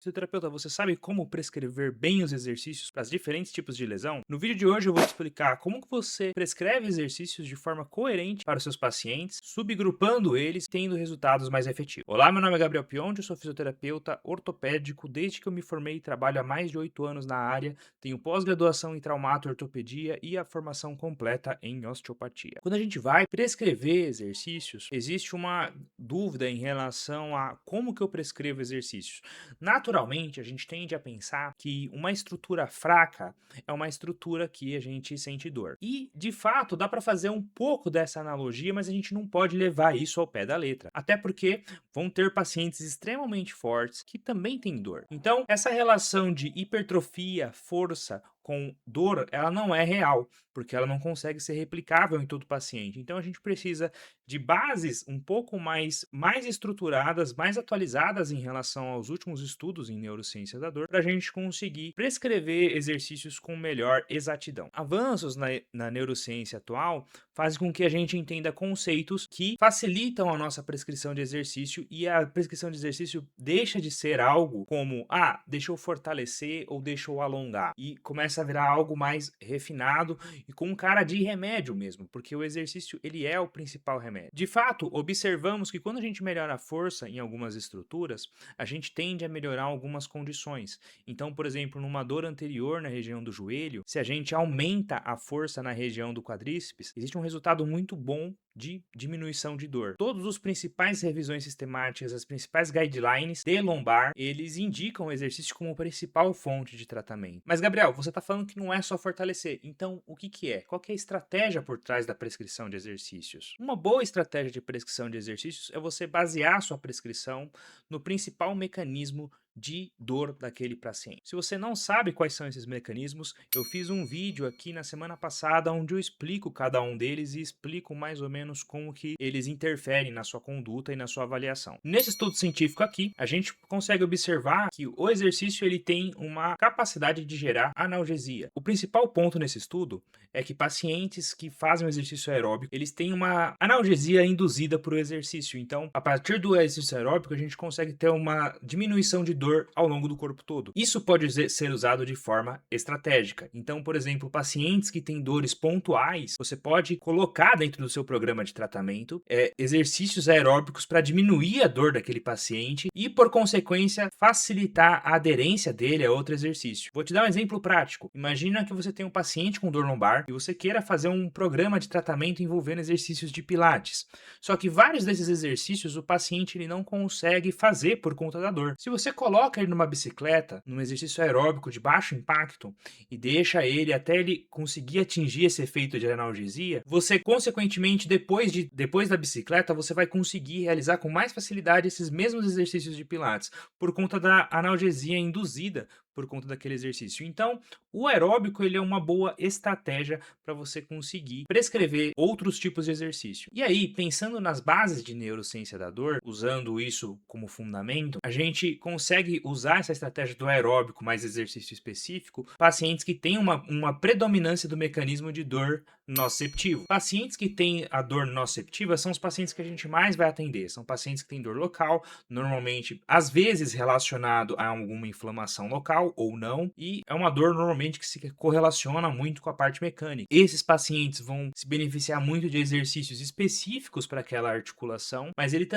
Fisioterapeuta, você sabe como prescrever bem os exercícios para os diferentes tipos de lesão? No vídeo de hoje eu vou te explicar como que você prescreve exercícios de forma coerente para os seus pacientes, subgrupando eles, tendo resultados mais efetivos. Olá, meu nome é Gabriel Pionde, eu sou fisioterapeuta ortopédico desde que eu me formei e trabalho há mais de 8 anos na área, tenho pós-graduação em traumato-ortopedia e a formação completa em osteopatia. Quando a gente vai prescrever exercícios, existe uma dúvida em relação a como que eu prescrevo exercícios. Naturalmente, a gente tende a pensar que uma estrutura fraca é uma estrutura que a gente sente dor. E, de fato, dá para fazer um pouco dessa analogia, mas a gente não pode levar isso ao pé da letra. Até porque vão ter pacientes extremamente fortes que também têm dor. Então, essa relação de hipertrofia, força com dor, ela não é real, porque ela não consegue ser replicável em todo paciente. Então, a gente precisa de bases um pouco mais estruturadas, mais atualizadas em relação aos últimos estudos em neurociência da dor, para a gente conseguir prescrever exercícios com melhor exatidão. Avanços na neurociência atual fazem com que a gente entenda conceitos que facilitam a nossa prescrição de exercício, e a prescrição de exercício deixa de ser algo como, deixa eu fortalecer ou deixa eu alongar, e começa a virar algo mais refinado e com cara de remédio mesmo, porque o exercício ele é o principal remédio. De fato, observamos que quando a gente melhora a força em algumas estruturas, a gente tende a melhorar algumas condições. Então, por exemplo, numa dor anterior na região do joelho, se a gente aumenta a força na região do quadríceps, existe um resultado muito bom de diminuição de dor. Todos os principais revisões sistemáticas, as principais guidelines de lombar, eles indicam o exercício como principal fonte de tratamento. Mas, Gabriel, você está falando que não é só fortalecer. Então, o que é? Qual que é a estratégia por trás da prescrição de exercícios? Uma boa estratégia de prescrição de exercícios é você basear a sua prescrição no principal mecanismo de dor daquele paciente. Se você não sabe quais são esses mecanismos, eu fiz um vídeo aqui na semana passada onde eu explico cada um deles e explico mais ou menos como que eles interferem na sua conduta e na sua avaliação. Nesse estudo científico aqui, a gente consegue observar que o exercício ele tem uma capacidade de gerar analgesia. O principal ponto nesse estudo é que pacientes que fazem o exercício aeróbico, eles têm uma analgesia induzida por o exercício. Então, a partir do exercício aeróbico, a gente consegue ter uma diminuição de dor ao longo do corpo todo. Isso pode ser usado de forma estratégica. Então, por exemplo, pacientes que têm dores pontuais, você pode colocar dentro do seu programa de tratamento exercícios aeróbicos para diminuir a dor daquele paciente e, por consequência, facilitar a aderência dele a outro exercício. Vou te dar um exemplo prático. Imagina que você tem um paciente com dor lombar e você queira fazer um programa de tratamento envolvendo exercícios de pilates. Só que vários desses exercícios o paciente ele não consegue fazer por conta da dor. Se você coloca ele numa bicicleta, num exercício aeróbico de baixo impacto e deixa ele até ele conseguir atingir esse efeito de analgesia, você consequentemente depois da bicicleta você vai conseguir realizar com mais facilidade esses mesmos exercícios de pilates por conta da analgesia induzida por conta daquele exercício. Então, o aeróbico ele é uma boa estratégia para você conseguir prescrever outros tipos de exercício. E aí, pensando nas bases de neurociência da dor, usando isso como fundamento, a gente consegue usar essa estratégia do aeróbico mais exercício específico, pacientes que têm uma predominância do mecanismo de dor nociceptivo. Pacientes que têm a dor nociceptiva são os pacientes que a gente mais vai atender. São pacientes que têm dor local, normalmente, às vezes relacionado a alguma inflamação local ou não, e é uma dor normalmente que se correlaciona muito com a parte mecânica. Esses pacientes vão se beneficiar muito de exercícios específicos para aquela articulação, mas ele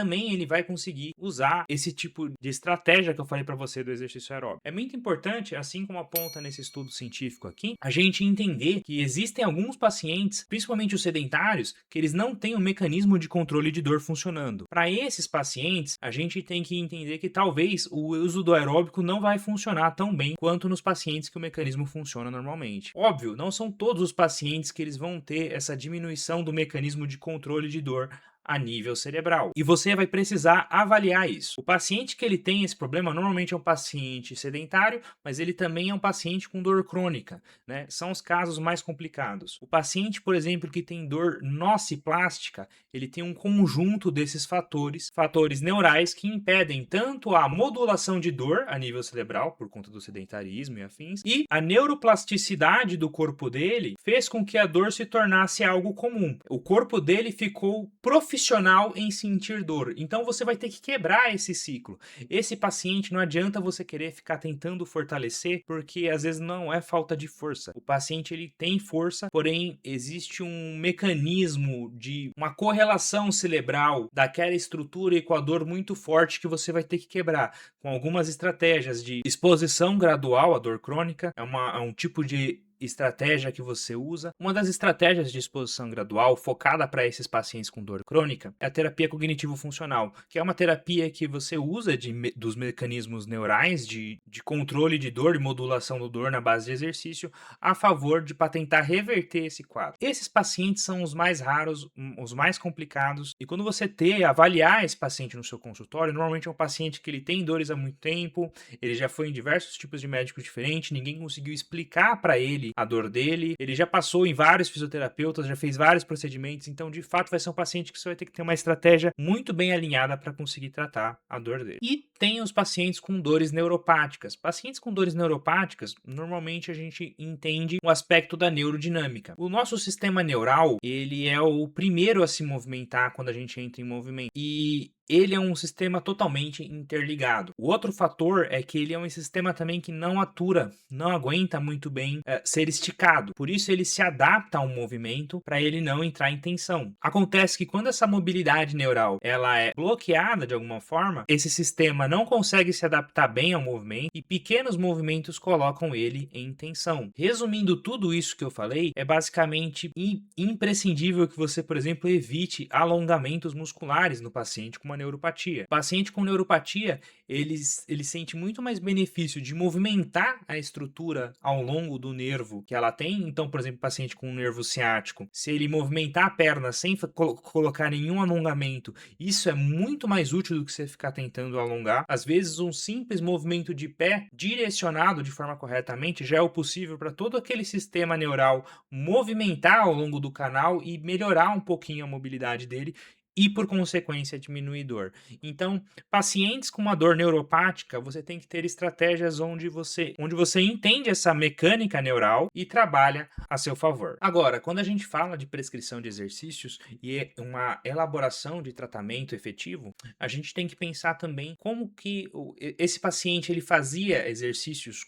vai conseguir usar esse tipo de estratégia que eu falei para você do exercício aeróbico. É muito importante, assim como aponta nesse estudo científico aqui, a gente entender que existem alguns pacientes, principalmente os sedentários, que eles não têm o mecanismo de controle de dor funcionando. Para esses pacientes, a gente tem que entender que talvez o uso do aeróbico não vai funcionar tão bem quanto nos pacientes que o mecanismo funciona normalmente. Óbvio, não são todos os pacientes que eles vão ter essa diminuição do mecanismo de controle de dor a nível cerebral. E você vai precisar avaliar isso. O paciente que ele tem esse problema normalmente é um paciente sedentário, mas ele também é um paciente com dor crônica, né? São os casos mais complicados. O paciente, por exemplo, que tem dor nociplástica, ele tem um conjunto desses fatores neurais que impedem tanto a modulação de dor a nível cerebral, por conta do sedentarismo e afins, e a neuroplasticidade do corpo dele fez com que a dor se tornasse algo comum. O corpo dele ficou profissional condicional em sentir dor. Então você vai ter que quebrar esse ciclo. Esse paciente, não adianta você querer ficar tentando fortalecer, porque às vezes não é falta de força. O paciente ele tem força, porém existe um mecanismo de uma correlação cerebral daquela estrutura e com a dor muito forte que você vai ter que quebrar com algumas estratégias de exposição gradual à dor crônica. É um tipo de estratégia que você usa. Uma das estratégias de exposição gradual focada para esses pacientes com dor crônica é a terapia cognitivo-funcional, que é uma terapia que você usa dos mecanismos neurais de controle de dor e modulação do dor na base de exercício a favor de para tentar reverter esse quadro. Esses pacientes são os mais raros, os mais complicados, e quando você avaliar esse paciente no seu consultório, normalmente é um paciente que ele tem dores há muito tempo, ele já foi em diversos tipos de médicos diferentes, ninguém conseguiu explicar para ele a dor dele, ele já passou em vários fisioterapeutas, já fez vários procedimentos, então de fato vai ser um paciente que você vai ter que ter uma estratégia muito bem alinhada para conseguir tratar a dor dele. E tem os pacientes com dores neuropáticas. Pacientes com dores neuropáticas, normalmente a gente entende o aspecto da neurodinâmica. O nosso sistema neural, ele é o primeiro a se movimentar quando a gente entra em movimento. E ele é um sistema totalmente interligado. O outro fator é que ele é um sistema também que não atura, não aguenta muito bem ser esticado. Por isso ele se adapta ao movimento para ele não entrar em tensão. Acontece que quando essa mobilidade neural ela é bloqueada de alguma forma, esse sistema não consegue se adaptar bem ao movimento e pequenos movimentos colocam ele em tensão. Resumindo tudo isso que eu falei, é basicamente imprescindível que você, por exemplo, evite alongamentos musculares no paciente com uma neuropatia. O paciente com neuropatia, ele sente muito mais benefício de movimentar a estrutura ao longo do nervo que ela tem. Então, por exemplo, o paciente com um nervo ciático, se ele movimentar a perna sem colocar nenhum alongamento, isso é muito mais útil do que você ficar tentando alongar. Às vezes, um simples movimento de pé direcionado de forma corretamente já é o possível para todo aquele sistema neural movimentar ao longo do canal e melhorar um pouquinho a mobilidade dele e, por consequência, diminuir dor. Então, pacientes com uma dor neuropática, você tem que ter estratégias onde você entende essa mecânica neural e trabalha a seu favor. Agora, quando a gente fala de prescrição de exercícios e uma elaboração de tratamento efetivo, a gente tem que pensar também como que esse paciente ele fazia exercícios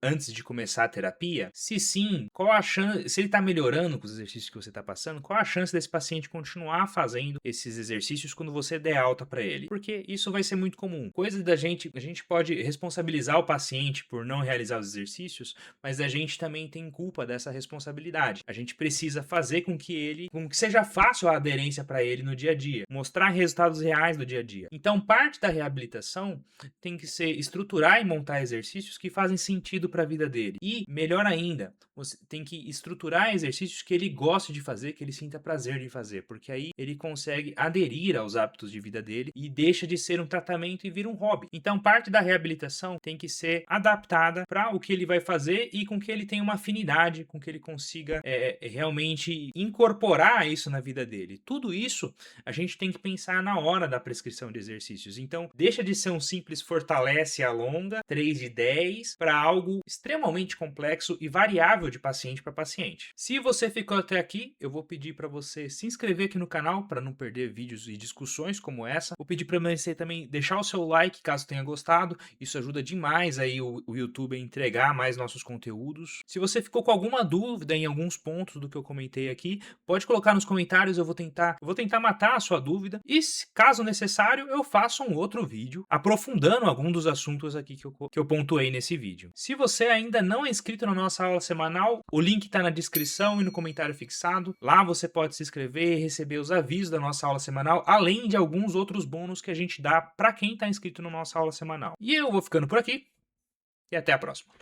antes de começar a terapia. Se sim, qual a chance, se ele está melhorando com os exercícios que você está passando, qual a chance desse paciente continuar fazendo esses exercícios quando você der alta para ele, porque isso vai ser muito comum. Coisa a gente pode responsabilizar o paciente por não realizar os exercícios, mas a gente também tem culpa dessa responsabilidade. A gente precisa fazer com que seja fácil a aderência para ele no dia a dia, mostrar resultados reais do dia a dia. Então, parte da reabilitação tem que ser estruturar e montar exercícios que fazem sentido para a vida dele. E, melhor ainda, você tem que estruturar exercícios que ele goste de fazer, que ele sinta prazer de fazer, porque aí ele consegue aderir aos hábitos de vida dele e deixa de ser um tratamento e vira um hobby. Então, parte da reabilitação tem que ser adaptada para o que ele vai fazer e com que ele tenha uma afinidade, com que ele consiga realmente incorporar isso na vida dele. Tudo isso a gente tem que pensar na hora da prescrição de exercícios. Então, deixa de ser um simples fortalece e alonga, 3 de 10, para algo extremamente complexo e variável de paciente para paciente. Se você ficou até aqui, eu vou pedir para você se inscrever aqui no canal para não perder vídeos e discussões como essa. Vou pedir para você também deixar o seu like caso tenha gostado. Isso ajuda demais aí o YouTube a entregar mais nossos conteúdos. Se você ficou com alguma dúvida em alguns pontos do que eu comentei aqui, pode colocar nos comentários, eu vou tentar matar a sua dúvida. E caso necessário, eu faço um outro vídeo aprofundando algum dos assuntos aqui que eu pontuei nesse vídeo. Se você ainda não é inscrito na nossa aula semanal, o link está na descrição e no comentário fixado. Lá você pode se inscrever e receber os avisos da nossa aula semanal, além de alguns outros bônus que a gente dá para quem está inscrito na nossa aula semanal. E eu vou ficando por aqui e até a próxima.